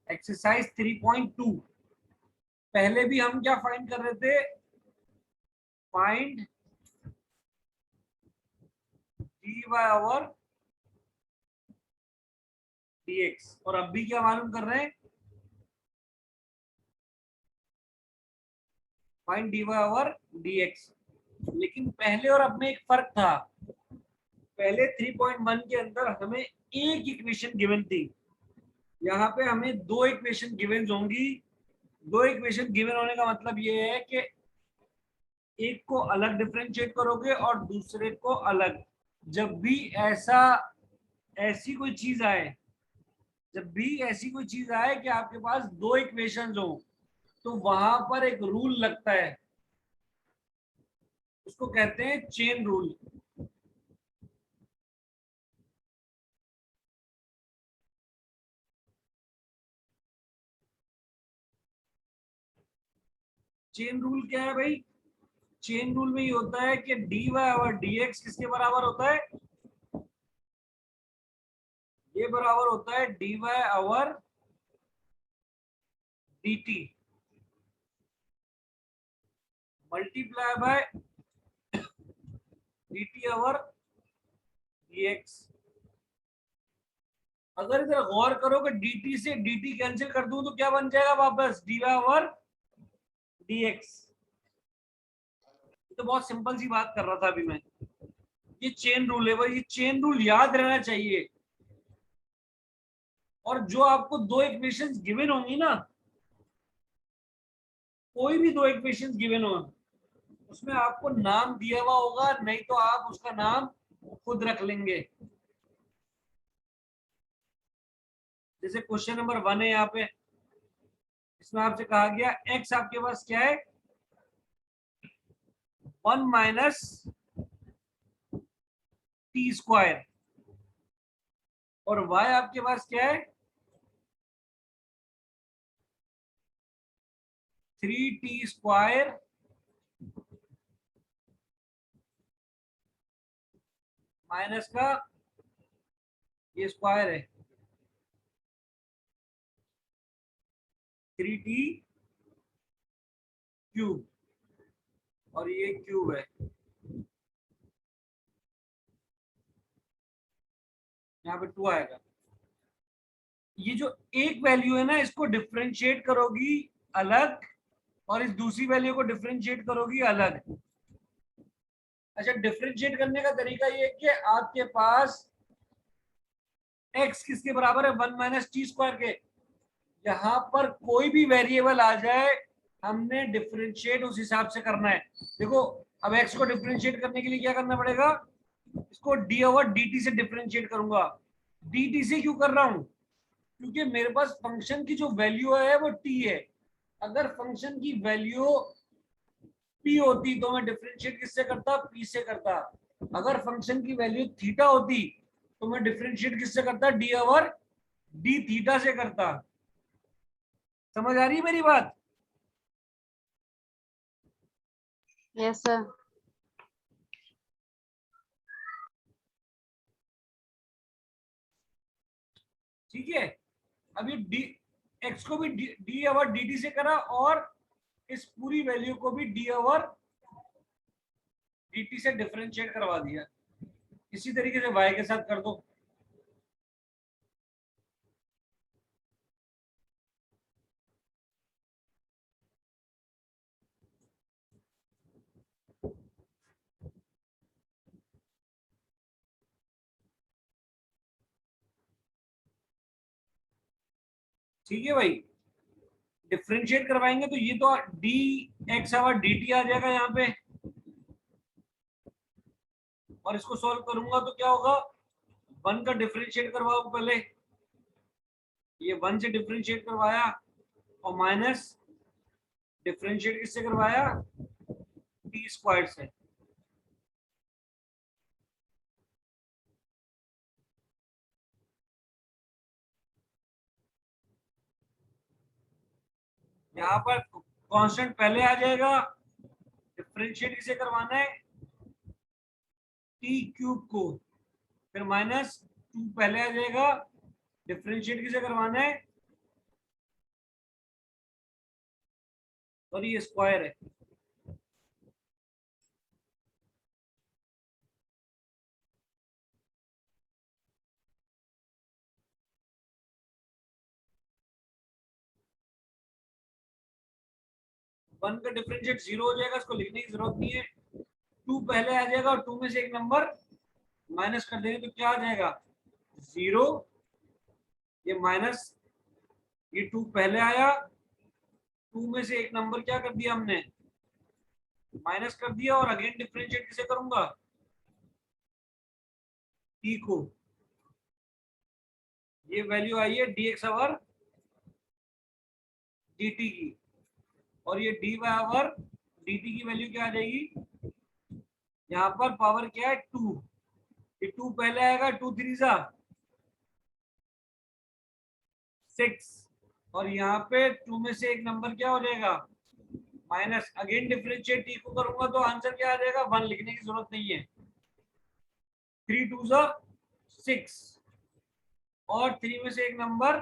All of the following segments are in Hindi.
एक्सरसाइज 3.2। पहले भी हम क्या फाइंड कर रहे थे, find d y over dx, और अब भी क्या मालूम कर रहे हैं, फाइंड dy ओवर dx। लेकिन पहले और अब में एक फर्क था। पहले 3.1 के अंदर हमें एक इक्वेशन गिवन थी, यहाँ पे हमें दो इक्वेशन गिवन होंगी। दो इक्वेशन गिवन होने का मतलब ये है कि एक को अलग डिफरेंशिएट करोगे और दूसरे को अलग। जब भी ऐसी कोई चीज आए, जब भी ऐसी कोई चीज आए कि आपके पास दो इक्वेशंस हो, तो वहां पर एक रूल लगता है, उसको कहते हैं चेन रूल। चेन रूल क्या है भाई? चेन रूल में ये होता है कि dy ओवर dx किसके बराबर होता है? ये बराबर होता है dy over dt multiply by dt over dx। अगर इधर गौर करो कि dt से dt कैंसिल कर दूं तो क्या बन जाएगा वापस, dy ओवर dx। तो बहुत सिंपल सी बात कर रहा था अभी मैं। ये चेन रूल है भाई, ये चेन रूल याद रहना चाहिए। और जो आपको दो इक्वेशंस गिवन होंगी ना, कोई भी दो इक्वेशंस गिवन हो, उसमें आपको नाम दिया हुआ होगा, नहीं तो आप उसका नाम खुद रख लेंगे। जैसे क्वेश्चन नंबर 1 है यहाँ पे, इसमें आपसे कहा गया x आपके पास क्या है, 1 माइनस टी स्क्वायर, और y आपके पास क्या है, 3t स्क्वायर माइनस का ये स्क्वायर है, 3t क्यूब, और ये क्यूब है। यहाँ पे 2 आएगा। ये जो एक वैल्यू है ना, इसको डिफरेंशिएट करोगी अलग, और इस दूसरी वैल्यू को डिफरेंशिएट करोगी अलग। अच्छा, डिफरेंशिएट करने का तरीका ये है कि आपके पास x किसके बराबर है, 1 माइनस टी स्क्वायर के। यहाँ पर कोई भी वेरिएबल आ जाए, हमने डिफरेंशिएट उस हिसाब से करना है। देखो, अब x को डिफरेंशिएट करने के लिए क्या करना पड़ेगा, इसको d ओवर dt से डिफरेंशिएट करूंगा। dt से क्यों कर रहा हूं, क्योंकि मेरे पास फंक्शन की जो वैल्यू है वो t है। अगर फंक्शन की वैल्यू p होती तो मैं डिफरेंशिएट किससे करता, p से करता। अगर फंक्शन की वैल्यू थीटा होती तो मैं डिफरेंशिएट किससे करता, d ओवर d थीटा से करता। समझ आ रही है मेरी बात? Yes sir. ठीक है। अब ये डी, एक्स को भी डी ओवर डी टी से करा, और इस पूरी वैल्यू को भी डी ओवर डी टी से डिफरेंशिएट करवा दिया। इसी तरीके से वाई के साथ कर दो। ठीक है भाई, डिफरेंशिएट करवाएंगे तो ये तो D X over D T आ जाएगा यहाँ पे, और इसको सॉल्व करूंगा तो क्या होगा, 1 का डिफरेंशिएट करवाओ पहले, ये 1 से डिफरेंशिएट करवाया, और माइनस डिफरेंशिएट किससे करवाया, टी स्क्वायर से। यहाँ पर कांस्टेंट पहले आ जाएगा, डिफरेंशिएट किसे करवाना है, टी क्यूब को, फिर माइनस 2 पहले आ जाएगा, डिफरेंशिएट किसे करवाना है, और ये स्क्वायर है। वन का डिफरेंशिएट 0 हो जाएगा, इसको लिखने की जरूरत नहीं है। 2 पहले आ जाएगा और 2 में से एक नंबर माइनस कर देंगे तो क्या आ जाएगा 0, ये माइनस, ये 2 पहले आया, 2 में से एक नंबर क्या कर दिया हमने माइनस कर दिया, और अगेन डिफरेंशिएट किसे करूंगा t को। ये वैल्यू आई है dx ओवर dt की, और ये dy ओवर dt की वैल्यू क्या आ जाएगी, यहाँ पर पावर क्या है 2, ये 2 पहले आएगा, 2 3 जा 6, और यहाँ पे 2 में से एक नंबर क्या हो जाएगा माइनस, अगेन डिफरेंशिएट t को करूंगा तो आंसर क्या आ जाएगा 1, लिखने की जरूरत नहीं है। 3 2 जा 6, और 3 में से एक नंबर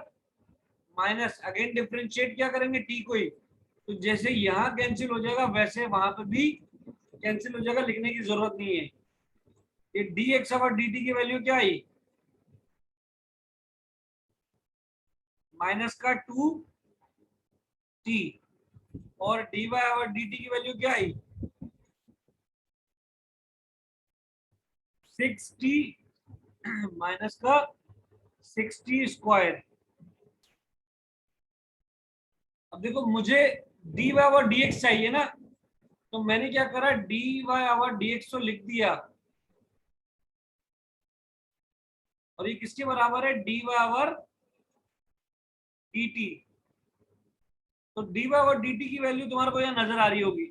माइनस, अगेन डिफरेंशिएट क्या करेंगे t को ही, तो जैसे यहाँ कैंसिल हो जाएगा वैसे वहां पर भी कैंसिल हो जाएगा, लिखने की जरूरत नहीं है। ये dx और dt की वैल्यू क्या आई माइनस का 2t, और dy और dt की वैल्यू क्या आई 6t माइनस का 6t स्क्वायर। अब देखो मुझे dy और dx चाहिए ना, तो मैंने क्या करा dy और dx तो लिख दिया, और ये किसके बराबर है dy और dt, तो dy और dt की वैल्यू तुम्हारे को यहाँ नजर आ रही होगी।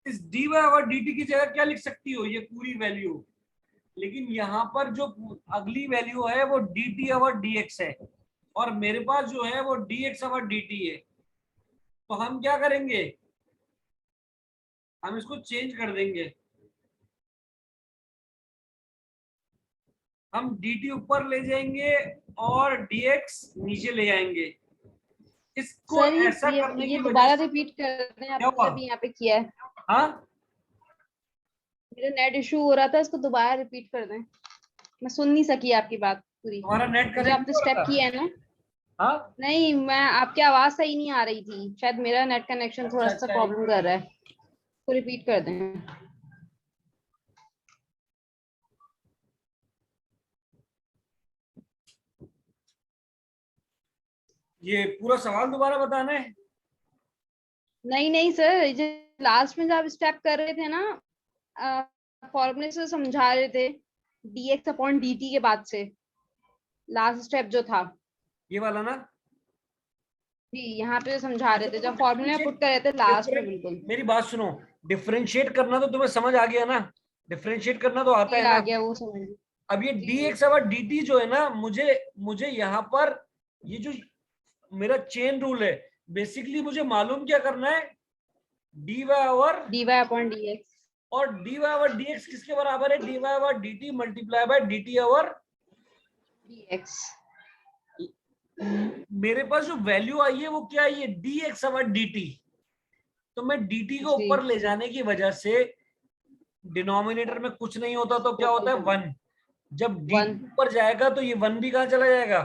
इस dy और dt की जगह क्या लिख सकती हो ये पूरी वैल्यू, लेकिन यहाँ पर जो अगली वैल्यू है वो dt और dx है, और मेरे पास जो है वो dx और dt है, तो हम क्या करेंगे हम इसको चेंज कर देंगे, हम dt ऊपर ले जाएंगे और dx नीचे ले आएंगे। इसको सर ऐसा करने ये की वजह दोबारा से रिपीट कर दें, क्या आपने हुआ, अभी यहाँ पे किया है। हाँ मेरा नेट इशू हो रहा था, इसको दोबारा रिपीट कर दें, मैं सुन नहीं सकी आपकी बात पूरी। तुम्हारा नेट ये जो कनेक्ट आपने नहीं हो स्टेप रहा था। किया है ना, हाँ नहीं मैं आपकी आवाज सही नहीं आ रही थी, शायद मेरा नेट कनेक्शन थोड़ा अच्छा सा अच्छा, प्रॉब्लम कर रहा है, तो रिपीट कर दें। ये पूरा सवाल दोबारा बताना है। नहीं नहीं सर, ये जो लास्ट में जब आप स्टेप कर रहे थे ना, फॉर्मूले से समझा रहे थे, dx अपॉन dt के बाद से लास्ट स्टेप जो था, ये वाला ना, जी यहाँ पे समझा रहे अच्छा थे तो जब फॉर्मूला पुट कर रहे थे लास्ट में, बिल्कुल मेरी बात सुनो, डिफरेंशिएट करना तो तुम्हें समझ आ गया ना, डिफरेंशिएट करना तो आता जी है आ ना। गया वो समझ। अब ये जी जी dx और dt जो है ना, मुझे मुझे यहाँ पर ये जो मेरा चेन रूल है, बेसिकली मुझे मालूम क्या करना है dy और dy अपॉन dx dy और dx किसके बराबर है dy और dt मल्टीप्लाई बाय dt और dx। मेरे पास जो वैल्यू आई है वो क्या है ये dx और dt, तो मैं dt को जी ऊपर ले जाने की वजह से डिनोमिनेटर में कुछ नहीं होता तो क्या होता है 1, जब dt 1 ऊपर जाएगा तो ये 1 भी कहाँ चला जाएगा,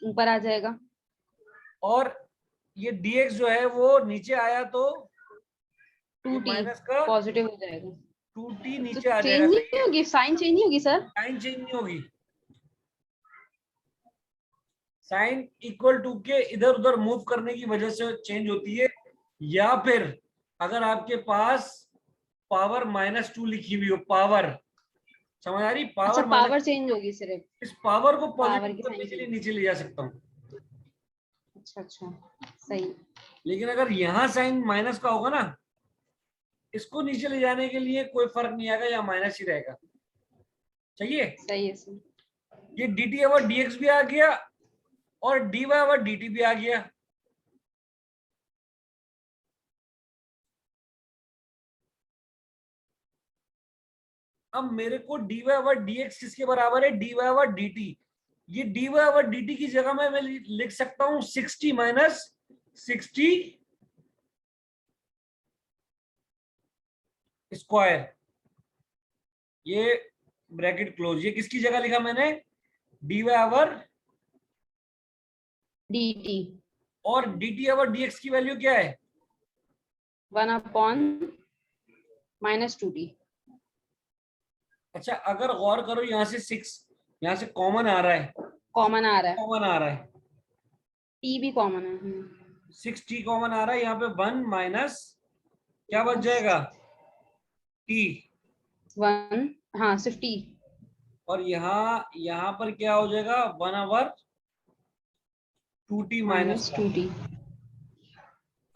ऊपर आ जाएगा, और ये dx जो है वो नीचे आया तो ये 2t माइनस का पॉजिटिव हो जाएगा। 2t तो नीचे आ चेंज जाएगा, सही नहीं है, होगी, साइन चेंज नहीं होगी सर। साइन चेंज नहीं होगी, साइन इक्वल टू के इधर उधर मूव करने की वजह से चेंज होती है, या फिर अगर आपके पास पावर -2 लिखी हुई हो, पावर समझ आ रही, अच्छा पावर पावर माइनस, चेंज होगी सिर्फ, इस पावर को पावर पॉजिटिव की करने साइन के लिए चेंज। नीचे ले जा सकता हूँ, अच्छा अच्छा सही। लेकिन अगर यहाँ साइन माइनस का होगा ना, इसको नीचे ले जाने के लिए कोई फर्क नहीं आएगा, या माइनस ही रहेगा, चाहिए। सही है सर। ये dt ओवर dx भी आ गया और dy ओवर dt भी आ गया, अब मेरे को dy ओवर dx किसके बराबर है, dy ओवर dt। ये dy ओवर dt की जगह में मैं लिख सकता हूं 60 माइनस 60 स्क्वायर, ये ब्रैकेट क्लोज। ये किसकी जगह लिखा मैंने, dy ओवर, dt और dt ओवर dx की वैल्यू क्या है, 1/-2t। अच्छा अगर गौर करो यहाँ से 6 यहाँ से कॉमन आ रहा है, कॉमन आ रहा है, कॉमन आ रहा है, t भी कॉमन है। 6t कॉमन आ रहा है, यहाँ पे 1 माइनस क्या बच जाएगा, t। 1, हाँ सिर्फ t। और यहाँ पर क्या हो जाएगा, 1 over 2t minus minus 2t।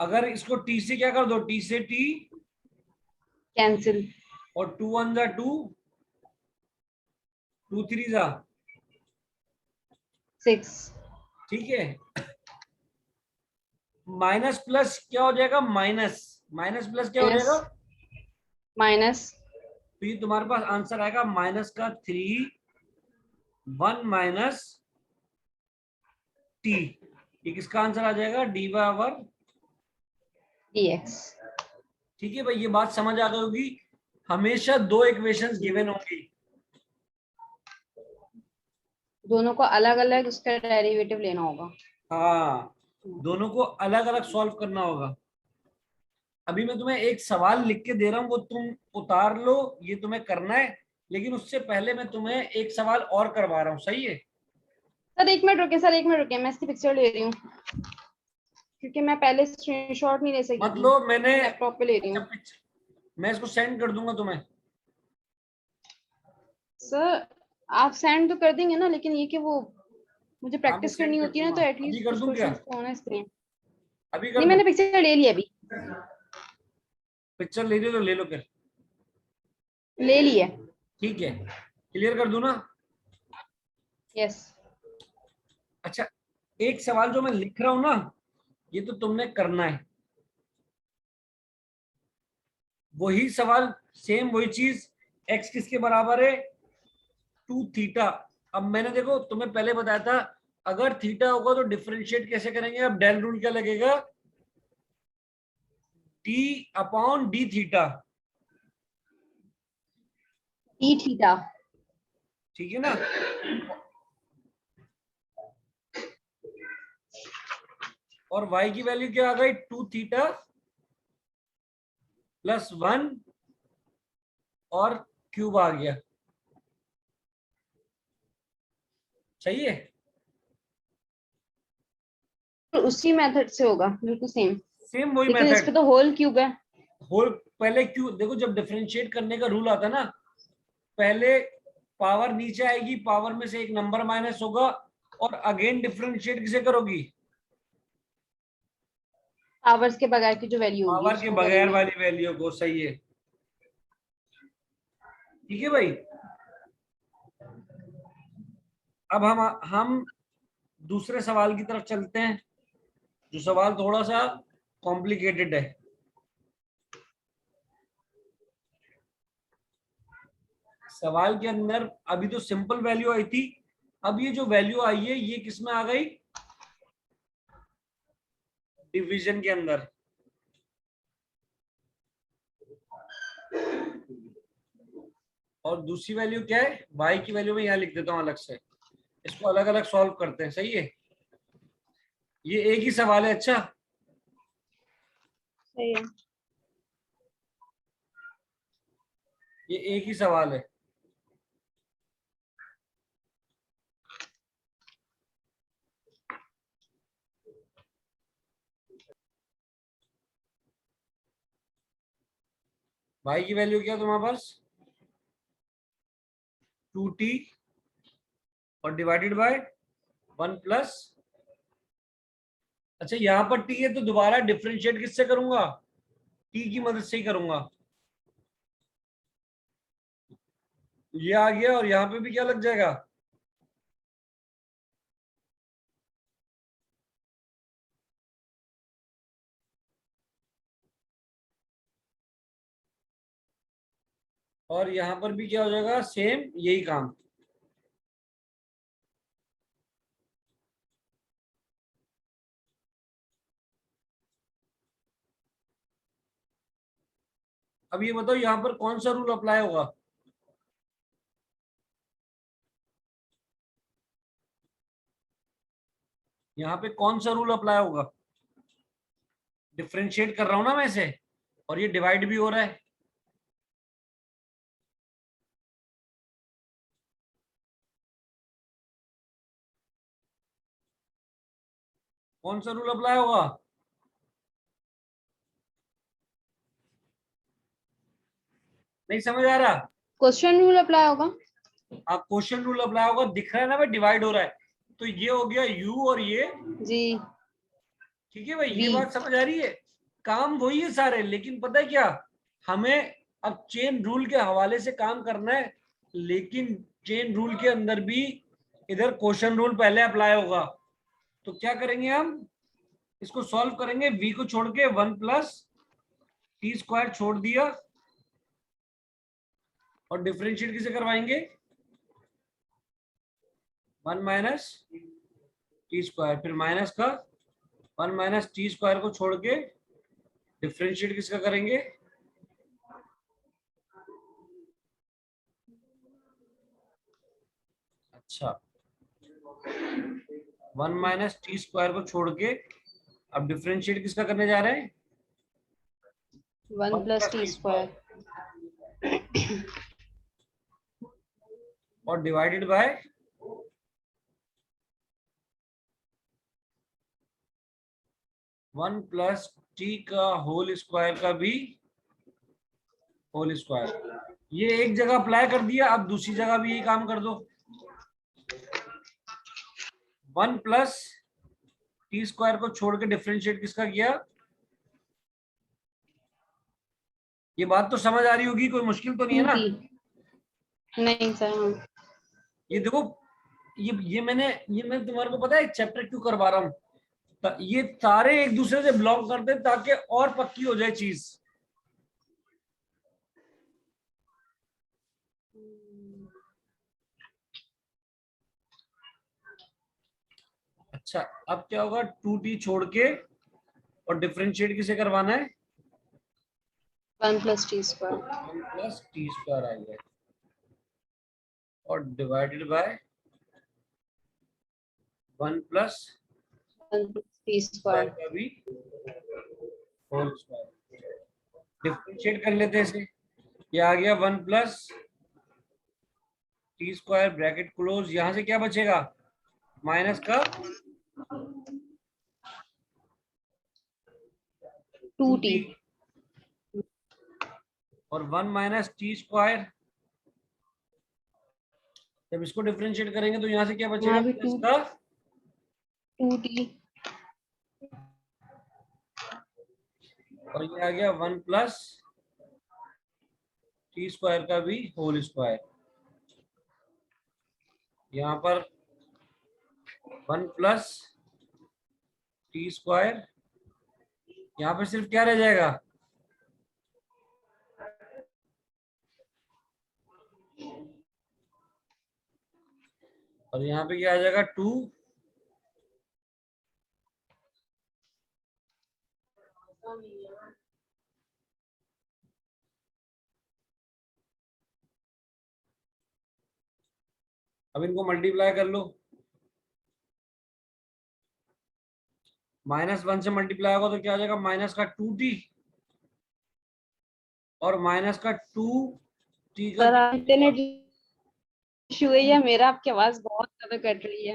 अगर इसको t से क्या कर दो, t से t, कैंसिल। और 2 1 जा 2, 2 3 जा, 6। ठीक है। माइनस प्लस क्या हो जाएगा, माइनस, माइनस प्लस क्या हो माइनस जाएगा, माइनस तो ये तुम्हारे पास आंसर आएगा माइनस का 3 1 माइनस t। ये किसका आंसर आ जाएगा, dy ओवर, dx। ठीक है भाई। ये बात समझ आ गई होगी, हमेशा दो इक्वेशंस गिवन होंगी, दोनों को अलग अलग उसका डेरिवेटिव लेना होगा। हाँ दोनों को अलग अलग सॉल्व करना होगा। अभी मैं तुम्हें एक सवाल लिख के दे रहा हूँ, वो तुम उतार लो, ये तुम्हें करना है, लेकिन उससे पहले मैं तुम्हें एक सवाल और करवा रहा हूँ, सही है। सर 1 मिनट रुके, सर 1 मिनट रुके, मैं इसकी पिक्चर ले रही हूँ क्योंकि मैं पहले स्क्रीनशॉट नहीं ले सकी थी, मतलब मैंने, मैं लैपटॉप पे ले रही अच्छा हूँ। मैं इसको सेंड कर दूंगा तुम्हें। सर आप सेंड तो कर देंगे ना, लेकिन ये कि वो मुझे हाँ मैं प्रैक्टिस करनी सेंड कर होती है ना, दूंगा, तो अभी एटलीस्ट कर कुछ दूं क्या, क्वेश्चंस तो होना इसलिए। अभी कर नहीं, दूं, मैंने पिक्चर ले ली अभी। पिक्चर ले रही हो तो ले लो फिर, ले ली है। ठीक है, क्लियर कर दूं ना। यस। अच्छा एक सवाल जो मैं लिख रहा हूं ना, ये तो तुमने करना है, वही सवाल, सेम वही चीज, x किसके बराबर है, 2 थीटा। अब मैंने देखो तुम्हें पहले बताया था, अगर थीटा होगा तो डिफरेंशिएट कैसे करेंगे, अब डेल रूल क्या लगेगा, d upon D theta, D theta. ठीक है ना। और y की वैल्यू क्या आ गई, 2 थीटा प्लस 1 और क्यूब आ गया, सही है। तो उसी मेथड से होगा बिल्कुल सेम, सेम वही लेकिन इस पे मेथड, तो होल क्यूब है। होल पहले क्यू देखो, जब डिफरेंशिएट करने का रूल आता ना, पहले पावर नीचे आएगी, पावर में से एक नंबर माइनस होगा, और अगेन डिफरेंशिएट किसे करोगी, पावर्स के बगैर की जो वैल्यू होगी पावर के उसको बगैर करेंगे। वाली वैल्यू को, सही है, ठीक है भाई। अब हम दूसरे सवाल की तरफ चलते हैं, जो सवाल थोड़ा सा कॉम्प्लिकेटेड है। सवाल के अंदर अभी तो सिंपल वैल्यू आई थी, अब ये जो वैल्यू आई है ये किस में आ गई, डिवीजन के अंदर। और दूसरी वैल्यू क्या है, y की वैल्यू में यहाँ लिख देता हूँ अलग से, इसको अलग अलग सॉल्व करते हैं, सही है। ये एक ही सवाल है, अच्छा सही है। ये एक ही सवाल है। y की वैल्यू क्या है तुम्हारे पास, 2t और डिवाइडेड बाय 1 प्लस, अच्छा यहाँ पर t है तो दोबारा डिफरेंशिएट किससे करूंगा, t की मदद से ही करूंगा। ये आ गया, और यहाँ पे भी क्या लग जाएगा, और यहाँ पर भी क्या हो जाएगा, सेम यही काम। अब ये बताओ यहाँ पर कौन सा रूल अप्लाई होगा। यहाँ पे कौन सा रूल अप्लाई होगा। डिफरेंशिएट कर रहा हूं ना मैं इसे, और ये डिवाइड भी हो रहा है। कौन सा रूल अप्लाई होगा। नहीं समझ आ रहा। क्वेश्चन रूल अप्लाई होगा। आप क्वेश्चन रूल अप्लाई होगा, दिख रहा है ना भाई, डिवाइड हो रहा है, तो ये हो गया u और ये। जी। ठीक है भाई, ये v। बात समझ आ रही है। काम वही है सारे, लेकिन पता है क्या, हमें अब चेन रूल के हवाले से काम करना है, लेकिन चेन रूल के अंदर भी इधर क्वेश्चन रूल पहले अप्लाई होगा। तो क्या करेंगे हम, इसको सॉल्व करेंगे, v को छोड़ के 1+t² छोड़ दिया, और डिफरेंशिएट किसे करवाएंगे, 1 - t², फिर माइनस का 1 - t² को छोड़ के डिफरेंशिएट किसका करेंगे। अच्छा, 1 - t² को छोड़ के अब डिफरेंशिएट किसका करने जा रहे हैं, 1 + t²। और डिवाइडेड बाय 1+t का होल स्क्वायर का भी होल स्क्वायर। ये एक जगह अप्लाई कर दिया, अब दूसरी जगह भी यही काम कर दो। 1+t² को छोड़ के डिफरेंशिएट किसका किया। ये बात तो समझ आ रही होगी, कोई मुश्किल तो नहीं है ना। 2t। नहीं सर। हाँ। ये देखो, ये मैं तुम्हारे को पता है चैप्टर क्यों करवा रहा हूँ, ये सारे एक दूसरे से ब्लॉक करते हैं ताकि और पक्की हो जाए चीज। अच्छा, अब क्या होगा, 2t छोड़ के और डिफरेंशिएट किसे करवाना है, 1 + t²। 1+t² आ गया, और डिवाइडेड बाय 1+t² 1 + t²। का भी होल स्क्वायर। डिफरेंशिएट कर लेते हैं इसे, ये आ गया 1+t² ब्रैकेट क्लोज, यहां से क्या बचेगा, माइनस का 2t। 2t और 1 - t²। जब इसको डिफरेंशिएट करेंगे तो यहाँ से क्या बचेगा, यहाँ भी प्लस का 2t। और ये आ गया 1+t² का भी होल स्क्वायर। यहाँ पर 1+t², यहाँ पर सिर्फ क्या रह जाएगा, और यहाँ पे क्या आ जाएगा 2। अब इनको मल्टीप्लाई कर लो, -1 से मल्टीप्लाई होगा तो क्या आ जाएगा, माइनस का 2t और माइनस का 2t का सर क्या आ इंटरनेट जाएगा? इशू है या मेरा, आपकी आवाज बहुत ज्यादा कट रही है,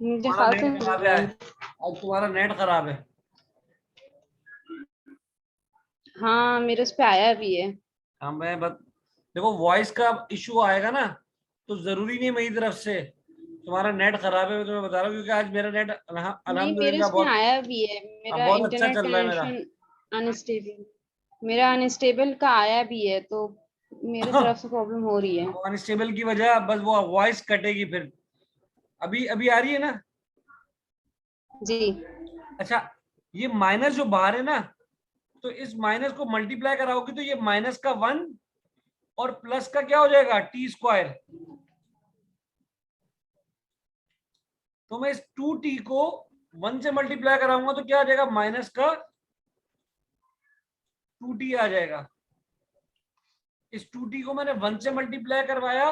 मुझे तुम्हारा खासा नेट मिल खराब रहा है, है। आज तुम्हारा नेट खराब है। हाँ मेरे उस पे आया भी है। हाँ मैं देखो, वॉइस का इशू आएगा ना, तो जरूरी नहीं मेरी तरफ से तुम्हारा नेट खराब है, मैं तुम्हें बता रहा हूँ, क्योंकि आज मेरा नेट नहीं मेरे अल्हम्दुलिल्लाह उसमें बहुत आया भी है, मेरा बहुत अच्छा इंटरनेट चल रहा है मेरा। कनेक्शन अनस्टेबल, मेरा अनस्टेबल का आया भी है, तो मेरे तरफ से प्रॉब्लम हो रही है। वो अनस्टेबल की वजह बस वो वॉइस कटेगी फिर। अभी अभी आ रही है ना। जी। अच्छा, ये माइनस जो बाहर है ना, तो इस माइनस को मल्टीप्लाई कराओगे तो ये -1 और प्लस का क्या हो जाएगा टी स्क्वायर। तो मैं इस 2t को 1 से मल्टीप्लाई कराऊंगा तो क्या आ जाएगा माइनस का 2t आ जाएगा। इस 2t को मैंने 1 से मल्टीप्लाई करवाया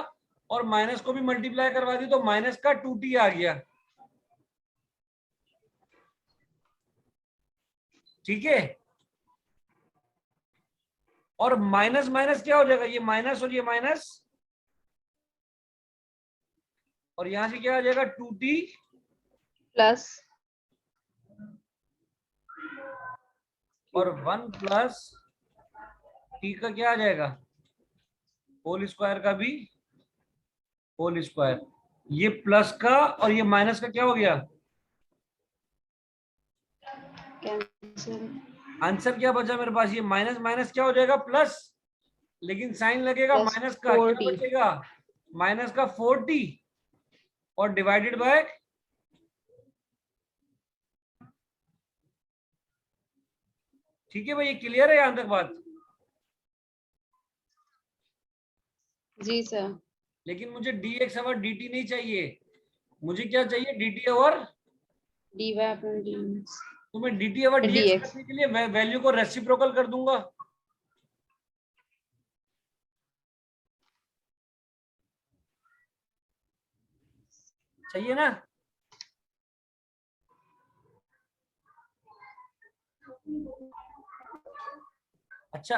और माइनस को भी मल्टीप्लाई करवा दी तो माइनस का 2t आ गया। ठीक है, और माइनस माइनस क्या हो जाएगा, ये माइनस और ये माइनस, और यहां से क्या आ जाएगा 2t प्लस और 1 प्लस t का क्या आ जाएगा होल स्क्वायर का भी होल स्क्वायर। ये प्लस का और ये माइनस का क्या हो गया, कैंसिल। आंसर क्या बचा मेरे पास, ये माइनस माइनस क्या हो जाएगा प्लस, लेकिन साइन लगेगा प्लस माइनस का, क्या 4t। बचेगा माइनस का 4t और डिवाइडेड बाय, ठीक है भाई ये क्लियर है यहां तक बात। जी सर। लेकिन मुझे dx ओवर dt नहीं चाहिए, मुझे क्या चाहिए dt over, dy upon dx। तो मैं dt ओवर dx dx। करने के लिए वैल्यू को रेसिप्रोकल कर दूंगा। चाहिए ना। अच्छा,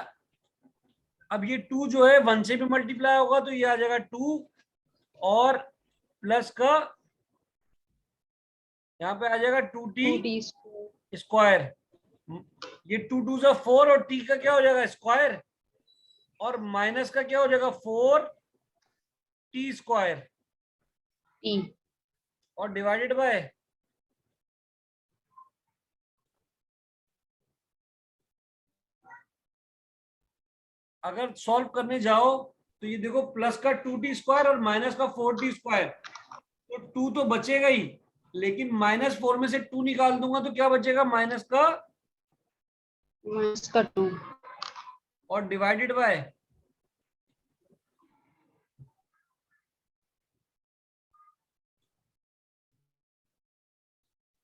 अब ये 2 जो है 1 से भी मल्टीप्लाई होगा तो ये आ जाएगा 2 और प्लस का यहाँ पे आ जाएगा 2t 2t स्क्वायर। ये 2 2 से 4 और t का क्या हो जाएगा स्क्वायर, और माइनस का क्या हो जाएगा 4t स्क्वायर t। और डिवाइडेड बाय, अगर सॉल्व करने जाओ तो ये देखो प्लस का 2t स्क्वायर और माइनस का 4t स्क्वायर, तो 2 तो बचेगा ही, लेकिन -4 में से 2 निकाल दूंगा तो क्या बचेगा माइनस का माइनस का 2। और डिवाइडेड बाय,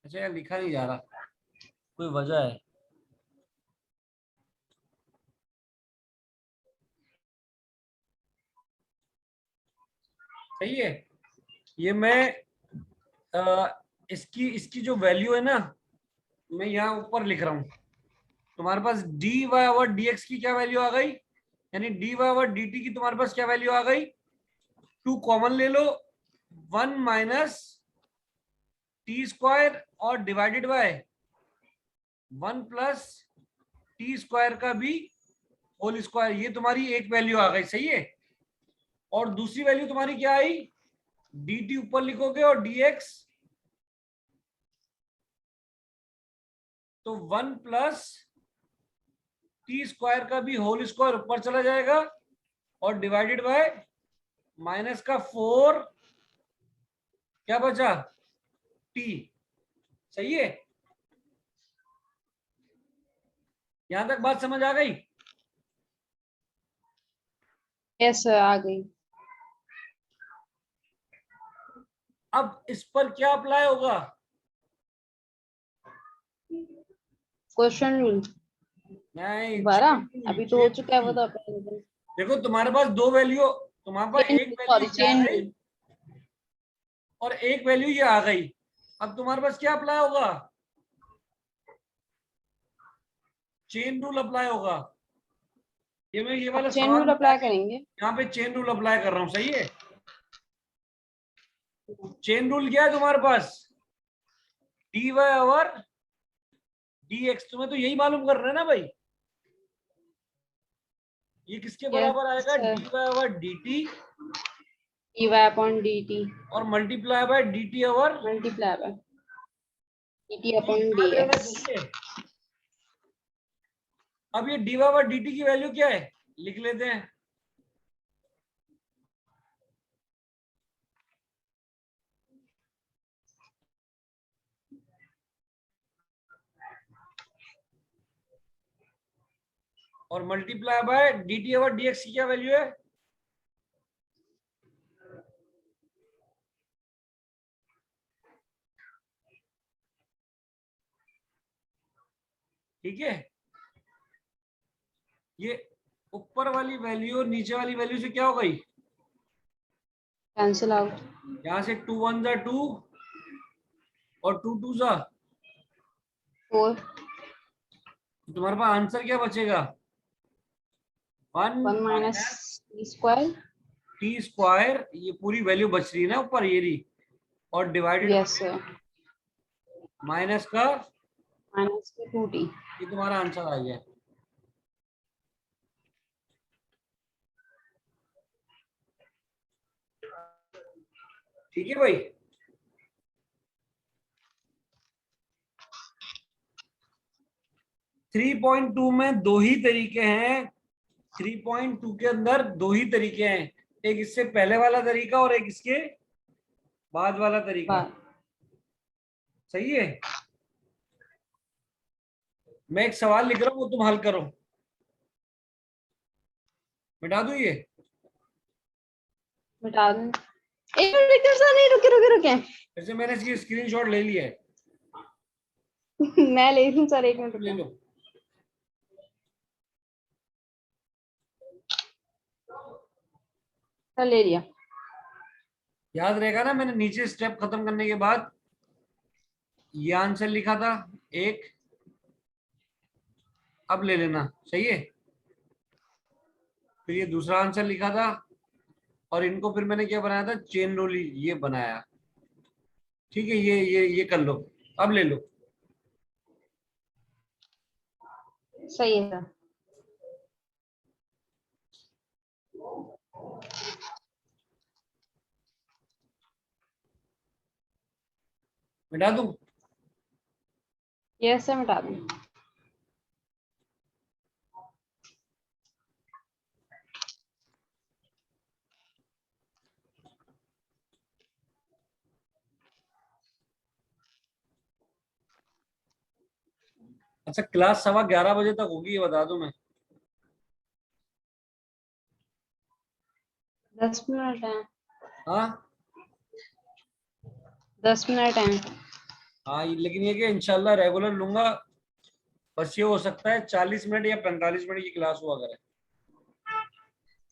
अच्छा यार लिखा नहीं जा रहा, कोई वजह है। सही है, ये मैं इसकी इसकी जो वैल्यू है ना मैं यहाँ ऊपर लिख रहा हूं। तुम्हारे पास D Y over D x की क्या वैल्यू आ गई, यानी D Y over D T की तुम्हारे पास क्या वैल्यू आ गई, 2 कॉमन ले लो, 1 माइनस टी स्क्वायर और divided by 1 plus T square का भी होल स्क्वायर, ये तुम्हारी एक वैल्यू आ गई। सही है, और दूसरी वैल्यू तुम्हारी क्या आई, डी टी ऊपर लिखोगे और डी एक्स, तो 1 प्लस टी स्क्वायर का भी होल स्क्वायर ऊपर चला जाएगा और डिवाइडेड बाय माइनस का 4 क्या बचा टी। सही है, यहां तक बात समझ आ गई। यस सर आ गई। अब इस पर क्या अप्लाई होगा, क्वेश्चन रूल नहीं दोबारा। अभी तो हो चुका है वो तो देखो तुम्हारे पास दो वैल्यू, तुम्हारे पास एक वैल्यू सॉरी ये आ चेन गई रूल। और एक वैल्यू ये आ गई। अब तुम्हारे पास क्या अप्लाई होगा, चेन रूल अप्लाई होगा। ये मैं ये अब वाला चेन सवाल रूल मिला अप्लाई के करेंगे। यहाँ पे चेन रूल अप्लाई कर रहा हूँ। सही है, चेन रूल क्या है तुम्हारे पास, D Y over D X, तुम्हें तो यही मालूम कर रहे हैं ना भाई, ये किसके बराबर यस आएगा sir. D Y over D t dy upon dt और multiply by d t over, multiply by dt upon याद रहना dx। चाहिए। अब ये d Y over D T की वैल्यू क्या है लिख लेते हैं, और multiply by d t over D x की क्या वैल्यू है ठीक है, ये ऊपर वाली वैल्यू और नीचे वाली वैल्यू से क्या हो गई, कैंसिल आउट। यहां से 2 1 जा 2 और 2 2 जा, 4 तुम्हारे पास आंसर क्या बचेगा, 1 1 minus minus T square. T square, ये पूरी वैल्यू बच रही है ना ऊपर ये रही, और डिवाइडेड यस सर। माइनस का, माइनस 2t। ये तुम्हारा आंसर आ गया। ठीक है भाई, थ्री पॉइंट टू में दो ही तरीके हैं, 3.2 के अंदर दो ही तरीके हैं, एक इससे पहले वाला तरीका और एक इसके बाद वाला तरीका। बाय। सही है, मैं एक सवाल लिख रहा हूं, वो तुम हल करो, मिटा दूं ये, मिटा दूं? एक मिनट सर, नहीं, रुके रुके रुके। वैसे मैंने इसकी स्क्रीनशॉट ले लिया है, मैं ले लूं सर, एक मिनट ले रुके। लो। सर ले लिया। याद रहेगा ना, मैंने नीचे स्टेप खत्म करने के बाद ये आंसर लिखा था एक, अब ले लेना, सही है, फिर ये दूसरा आंसर लिखा था, और इनको फिर मैंने क्या बनाया था, चेन रूल ये बनाया। ठीक है, ये कर लो, अब ले लो। सही है सर। मिटा दूं? यस सर, मिटा दूं। अच्छा, क्लास 11:15 बजे तक होगी, ये बता दूं मैं। 10 मिनट है। हाँ 10 मिनट है। हाँ, लेकिन ये कि इंशाल्लाह रेगुलर लूंगा, बस ये हो सकता है 40 मिनट या 45 मिनट की क्लास हुआ करे।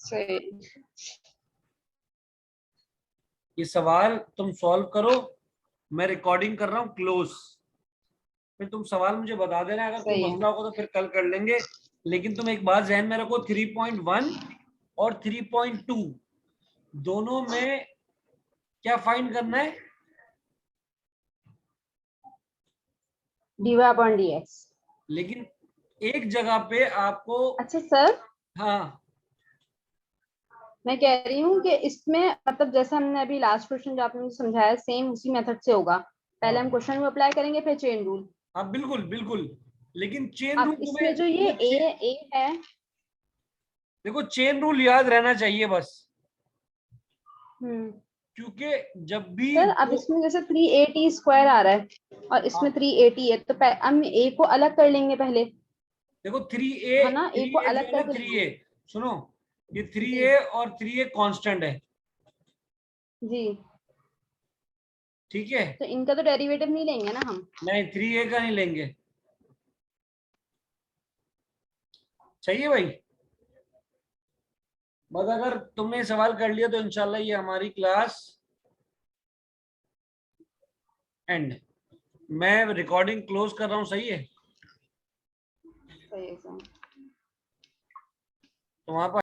सही। ये सवाल तुम सॉल्व करो, मैं रिकॉर्डिंग कर रहा हूँ क्लोज, फिर तुम सवाल मुझे बता देना, अगर कोई सही है। मसला होगा तो फिर कल कर लेंगे। लेकिन तुम एक बात ध्यान में रखो, 3.1 और 3.2 दोनों में क्या फाइंड करना है, dy/dx। लेकिन एक जगह पे आपको, अच्छा सर, हाँ मैं कह रही हूँ कि इसमें मतलब जैसे हमने अभी लास्ट क्वेश्चन जो आपने मुझे समझाया, सेम उसी मेथड से होगा। पहले हम हाँ क्वेश्चन रूल अप्लाई करेंगे, फिर चेन रूल। हाँ, बिल्कुल बिल्कुल, लेकिन चेन रूल अब तुम्हें इसमें जो ये ए है। देखो, चेन रूल याद रहना चाहिए बस, हम्म। क्योंकि जब भी सर अब दो, इसमें जैसे 380 स्क्वायर आ रहा है और इसमें हाँ 380 है, तो हम ए को अलग कर लेंगे पहले, देखो, थ्री है ना? ए को ए जो अलग है ना, करके थ्री ए, लेंगे। सुनो, ये थ्री जी। ए और थ्री ए कांस्टेंट है, जी। ठीक है, तो इनका तो डेरिवेटिव नहीं लेंगे ना हम? नहीं थ्री ए का नहीं लेंगे, चाहिए भाई। बस अगर तुमने सवाल कर लिया तो इंशाल्लाह ये हमारी क्लास एंड, मैं रिकॉर्डिंग क्लोज कर रहा हूँ, सही है, सही है सर। तो वहां पर